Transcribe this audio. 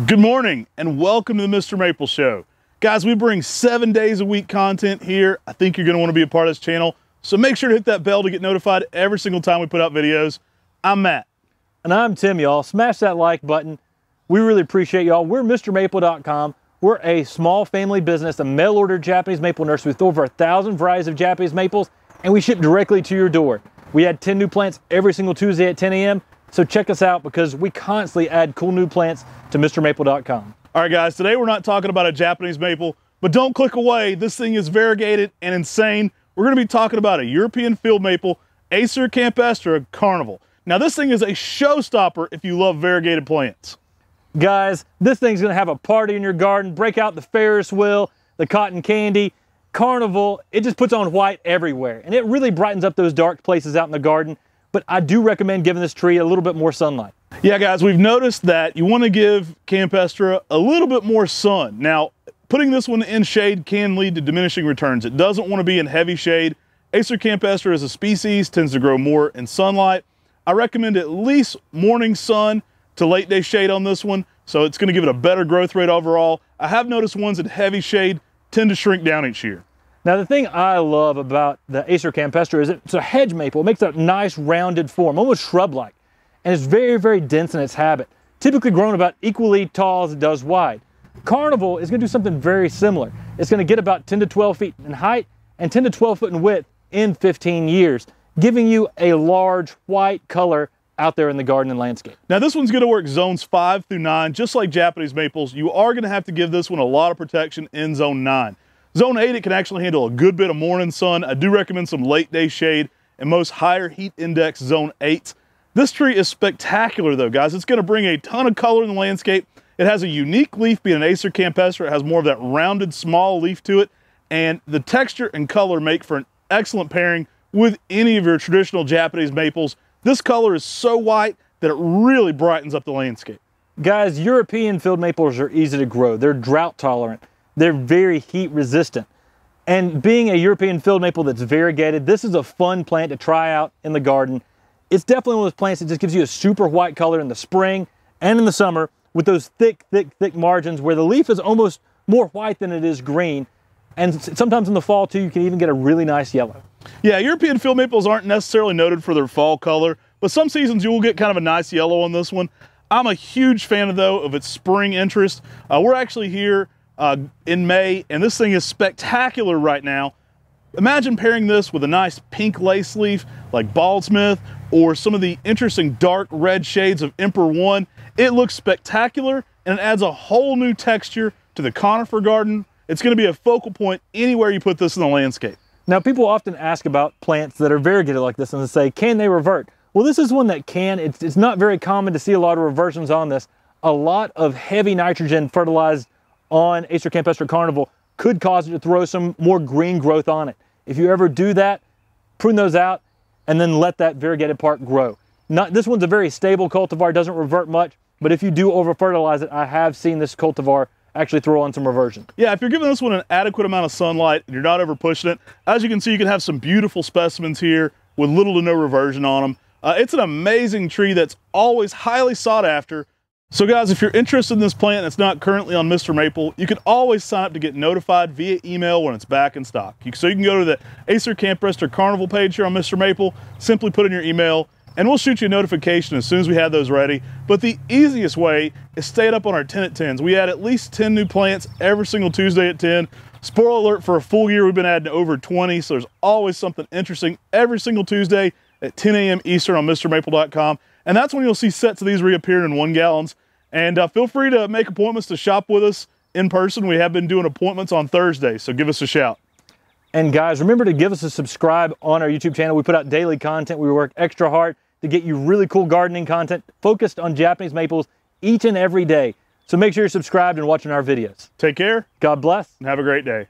Good morning and welcome to the Mr. Maple Show. Guys, we bring 7 days a week content here. I think you're going to want to be a part of this channel, so make sure to hit that bell to get notified every single time we put out videos. I'm Matt. And I'm Tim, y'all. Smash that like button. We really appreciate y'all. We're MrMaple.com. We're a small family business, a mail-order Japanese maple nursery with over 1,000 varieties of Japanese maples, and we ship directly to your door. We add 10 new plants every single Tuesday at 10 a.m., so check us out because we constantly add cool new plants to MrMaple.com. All right, guys, today we're not talking about a Japanese maple, but don't click away. This thing is variegated and insane. We're going to be talking about a European field maple, Acer campestre Carnival. Now, this thing is a showstopper if you love variegated plants. Guys, this thing's going to have a party in your garden. Break out the Ferris wheel, the cotton candy. Carnival, it just puts on white everywhere, and it really brightens up those dark places out in the garden. But I do recommend giving this tree a little bit more sunlight. Yeah, guys, we've noticed that you want to give campestre a little bit more sun. Now, putting this one in shade can lead to diminishing returns. It doesn't want to be in heavy shade. Acer campestre as a species tends to grow more in sunlight. I recommend at least morning sun to late day shade on this one, so it's going to give it a better growth rate overall. I have noticed ones in heavy shade tend to shrink down each year. Now, the thing I love about the Acer campestre is it's a hedge maple. It makes a nice rounded form, almost shrub-like, and it's very, very dense in its habit, typically grown about equally tall as it does wide. Carnival is going to do something very similar. It's going to get about 10 to 12 feet in height and 10 to 12 foot in width in 15 years, giving you a large white color out there in the garden and landscape. Now, this one's going to work zones 5 through 9, just like Japanese maples. You are going to have to give this one a lot of protection in zone 9. Zone 8, it can actually handle a good bit of morning sun. I do recommend some late day shade and most higher heat index zone 8. This tree is spectacular though, guys. It's going to bring a ton of color in the landscape. It has a unique leaf being an Acer campestre. It has more of that rounded small leaf to it, and the texture and color make for an excellent pairing with any of your traditional Japanese maples. This color is so white that it really brightens up the landscape. Guys, European field maples are easy to grow. They're drought tolerant. They're very heat resistant. And being a European field maple that's variegated, this is a fun plant to try out in the garden. It's definitely one of those plants that just gives you a super white color in the spring and in the summer with those thick margins where the leaf is almost more white than it is green. And sometimes in the fall too, you can even get a really nice yellow. Yeah, European field maples aren't necessarily noted for their fall color, but some seasons you will get kind of a nice yellow on this one. I'm a huge fan of its spring interest. We're actually here in May, and this thing is spectacular right now. Imagine pairing this with a nice pink lace leaf like Baldsmith or some of the interesting dark red shades of Emperor 1. It looks spectacular and it adds a whole new texture to the conifer garden. It's going to be a focal point anywhere you put this in the landscape. Now, people often ask about plants that are variegated like this and they say, can they revert? Well, this is one that can. It's not very common to see a lot of reversions on this. A lot of heavy nitrogen fertilized on Acer campestre Carnival could cause it to throw some more green growth on it. If you ever do that, prune those out and then let that variegated part grow. This one's a very stable cultivar, doesn't revert much, but if you do over fertilize it, I have seen this cultivar actually throw on some reversion. Yeah, if you're giving this one an adequate amount of sunlight and you're not over pushing it, as you can see, you can have some beautiful specimens here with little to no reversion on them. It's an amazing tree that's always highly sought after. So guys, if you're interested in this plant that's not currently on Mr. Maple, you can always sign up to get notified via email when it's back in stock. So you can go to the Acer campestre Carnival page here on Mr. Maple, simply put in your email, and we'll shoot you a notification as soon as we have those ready. But the easiest way is staying up on our 10 at 10s. We add at least 10 new plants every single Tuesday at 10. Spoiler alert, for a full year, we've been adding over 20, so there's always something interesting every single Tuesday at 10 a.m. Eastern on MrMaple.com. And that's when you'll see sets of these reappearing in 1 gallons. And feel free to make appointments to shop with us in person. We have been doing appointments on Thursday, so give us a shout. And guys, remember to give us a subscribe on our YouTube channel. We put out daily content. We work extra hard to get you really cool gardening content focused on Japanese maples each and every day. So make sure you're subscribed and watching our videos. Take care. God bless. And have a great day.